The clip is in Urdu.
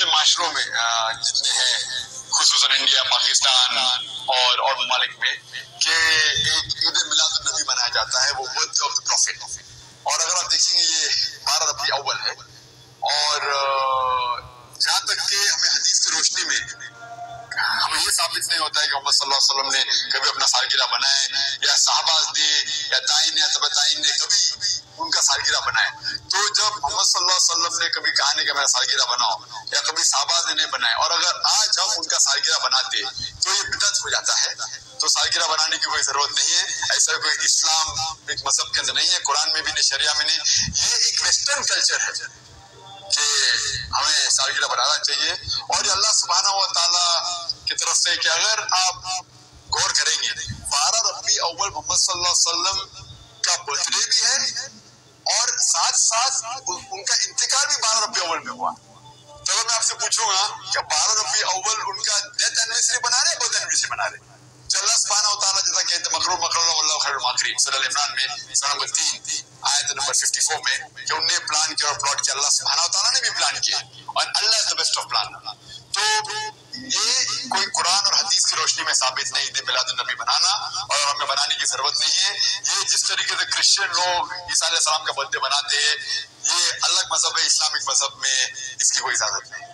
مسلم معاشروں میں جتنے ہیں خصوصاً انڈیا، پاکستان اور ممالک میں کہ ایک عید میلاد النبی منایا جاتا ہے، وہ birthday of the prophet. اور اگر آپ دیکھیں گے یہ 12 ربیع اول ہے، اور جہاں تک کہ ہمیں حدیث کی روشنی میں ہمیں یہ ثابت نہیں ہوتا ہے کہ محمد صلی اللہ علیہ وسلم نے کبھی اپنا سالگرہ بنائے، یا صحابہ نے یا تائین یا تبع تائین نے کبھی ان کا سالگرہ بنائے. تو جب محمد صلی اللہ علیہ وسلم نے کبھی کہا نہیں کہ میرا سالگرہ بناؤ، یا کبھی صحابہ نے نہیں بنائے، اور اگر آج ہم ان کا سالگرہ بناتے تو یہ بدعت ہو جاتا ہے. تو سالگرہ بنانے کی کوئی ضرورت نہیں ہے. ایسا کوئی اسلام ایک مذہب کے اندر نہیں ہے، قرآن میں بھی نہیں، شریعہ میں نہیں. یہ ایک ویسٹرن کلچر ہے کہ ہمیں سالگرہ بنانا چاہیے. اور یہ اللہ سبحانہ و تعالیٰ کی طرف سے کہ اگر آپ غور کریں گے 12 ربیع اول محمد صلی اللہ علیہ وسلم کا برتھ ڈے بھی ہے، اور ساتھ ساتھ ان کا انتقال بھی 12 ربیع اول میں ہوا. چلو میں آپ سے پوچھوں گا کہ 12 ربیع اول ان کا ڈیتھ اینیورسری بنا رہے ہیں، برتھ اینیورسری بنا رہے ہیں؟ اللہ سبحانہ و تعالیٰ جیسا کہتے ہیں مقرر اللہ خیر الماکرین، سورہ عمران میں سورہ نمبر 3 آیت نمبر 54 میں، کہ انہوں نے پلان کیا اور پلاٹ کیا، اللہ سبحانہ و تعالیٰ نے بھی پلان کیا، اور اللہ از دی بیسٹ آف پلان. تو یہ کوئی قرآن اور حدیث کی روشنی میں ثابت نہیں عید میلاد النبی بنانا، اور ہمیں بنانے کی ضرورت نہیں ہے. یہ جس طریقے سے کرسچن لوگ عیسیٰ علیہ السلام کا برتھ ڈے بناتے ہیں، یہ الگ مذہب ہے، اسلامک مذہب میں اس کی کوئی اجازت نہیں.